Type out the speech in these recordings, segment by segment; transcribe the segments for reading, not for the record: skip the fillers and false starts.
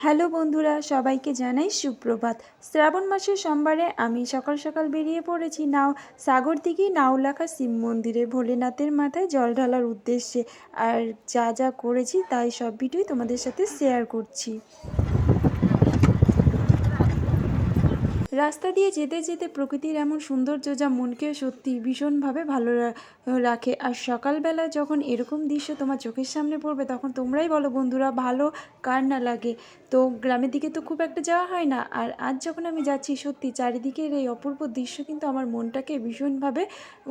Hello বন্ধুরা, সবাইকে জানাই সুপ্রভাত। শ্রাবণ মাসের সোমবারে আমি সকাল সকাল বেরিয়ে পড়েছি সাগরদিঘি নাওলাখা শিব মন্দিরে ভোলেনাথের মাথায় জল ঢালার উদ্দেশ্যে। আর যা যা করেছি তাই সব ভিডিওই তোমাদের সাথে শেয়ার করছি। রাস্তা দিয়ে যেতে যেতে প্রকৃতির এমন সৌন্দর্য যা মনকে সত্যি ভীষণভাবে ভালো রাখে। আর সকালবেলা যখন এরকম দৃশ্য তোমার চোখের সামনে পড়বে তখন তোমরাই বলো বন্ধুরা, ভালো কার না লাগে। তো গ্রামের দিকে তো খুব একটা যাওয়া হয় না, আর আজ যখন আমি যাচ্ছি সত্যি চারিদিকের এই অপূর্ব দৃশ্য কিন্তু আমার মনটাকে ভীষণভাবে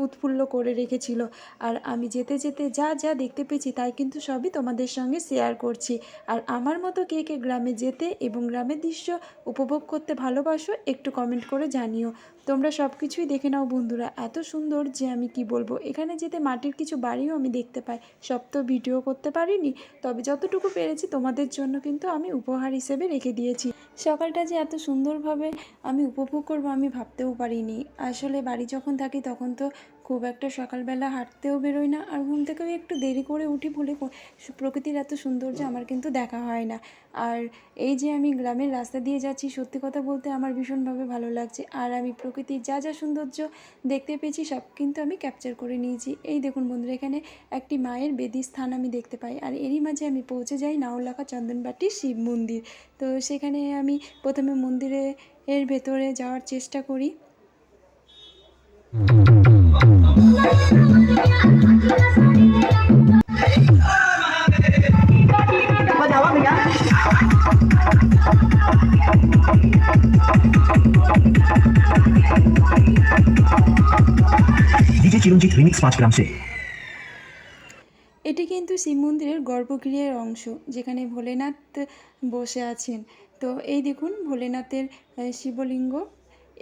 উৎফুল্ল করে রেখেছিল। আর আমি যেতে যেতে যা যা দেখতে পেয়েছি তাই কিন্তু সবই তোমাদের সঙ্গে শেয়ার করছি। আর আমার মতো কে কে গ্রামে যেতে এবং গ্রামের দৃশ্য উপভোগ করতে ভালোবাসো একটু কমেন্ট করে জানিও। তোমরা সব কিছুই দেখে নাও বন্ধুরা, এত সুন্দর যে আমি কি বলবো। এখানে যেতে মাটির কিছু বাড়িও আমি দেখতে পাই, সব তো ভিডিও করতে পারিনি, তবে যতটুকু পেরেছি তোমাদের জন্য কিন্তু আমি উপহার হিসেবে রেখে দিয়েছি। সকালটা যে এত সুন্দরভাবে আমি উপভোগ করবো আমি ভাবতেও পারিনি। আসলে বাড়ি যখন থাকি তখন তো খুব একটা সকালবেলা হাঁটতেও বেরোই না, আর ঘুম থেকেও একটু দেরি করে উঠি বলে প্রকৃতির এত সৌন্দর্য আমার কিন্তু দেখা হয় না। আর এই যে আমি গ্রামের রাস্তা দিয়ে যাচ্ছি, সত্যি কথা বলতে আমার ভীষণভাবে ভালো লাগছে। আর আমি প্রকৃতির যা যা সৌন্দর্য দেখতে পেয়েছি সব কিন্তু আমি ক্যাপচার করে নিয়েছি। এই দেখুন বন্ধুরা, এখানে একটি মায়ের বেদি স্থান আমি দেখতে পাই, আর এরই মাঝে আমি পৌঁছে যাই নাওলাখা চন্দনবাটি শিব মন্দির। তো সেখানে আমি প্রথমে এর ভেতরে যাওয়ার চেষ্টা করি। डीजे चिरंजीत रिमिक्स 5 ग्राम से। এটি কিন্তু শিব মন্দিরের গর্ভগৃহের অংশ, যেখানে ভোলেনাথ বসে আছেন। তো এই দেখুন ভোলেনাথের শিবলিঙ্গ,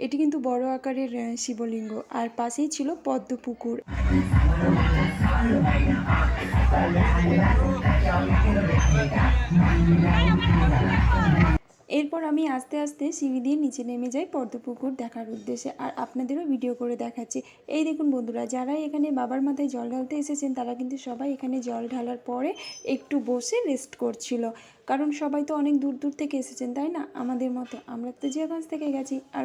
এটি কিন্তু বড় আকারের শিবলিঙ্গ, আর পাশেই ছিল পদ্ম পুকুর। এরপর আমি আস্তে আস্তে সিঁড়ি দিয়ে নিচে নেমে যাই পদ্মপুকুর দেখার উদ্দেশ্যে, আর আপনাদেরও ভিডিও করে দেখাচ্ছি। এই দেখুন বন্ধুরা, যারা এখানে বাবার মাথায় জল ঢালতে এসেছেন তারা কিন্তু সবাই এখানে জল ঢালার পরে একটু বসে রেস্ট করছিল। কারণ সবাই তো অনেক দূর দূর থেকে এসেছেন, তাই না? আমাদের মতো আমরা তো জিয়াগঞ্জ থেকে গেছি, আর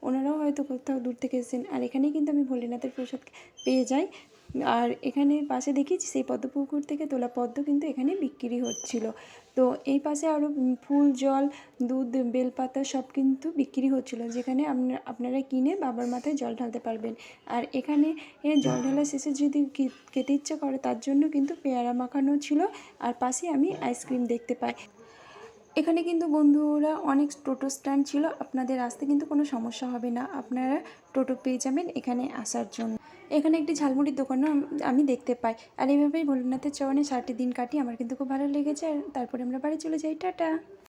ওনারাও হয়তো কোথাও দূর থেকে এসেছেন। আর এখানেই কিন্তু আমি ভোলেনাথের প্রসাদ পেয়ে যাই। আর এখানে পাশে দেখি সেই পদ্মপুকুর থেকে তোলা পদ্ম কিন্তু এখানে বিক্রি হচ্ছিল। তো এই পাশে আরও ফুল, জল, দুধ, বেলপাতা সব কিন্তু বিক্রি হচ্ছিলো, যেখানে আপনারা কিনে বাবার মাথায় জল ঢালতে পারবেন। আর এখানে জল ঢালা শেষে যদি খেতে ইচ্ছা করে তার জন্য কিন্তু পেয়ারা মাখানো ছিল, আর পাশে আমি আইসক্রিম দেখতে পাই। এখানে কিন্তু বন্ধুরা অনেক টোটো স্ট্যান্ড ছিল, আপনাদের আসতে কিন্তু কোনো সমস্যা হবে না, আপনারা টোটো পেয়ে যাবেন এখানে আসার জন্য। এখানে একটি ঝালমুড়ির দোকানও আমি দেখতে পাই। আর এইভাবেই ভোলেনাথের চরণে 7টি দিন কাটি, আমার কিন্তু খুব ভালো লেগেছে। আর তারপরে আমরা বাড়ি চলে যাই। টাটা।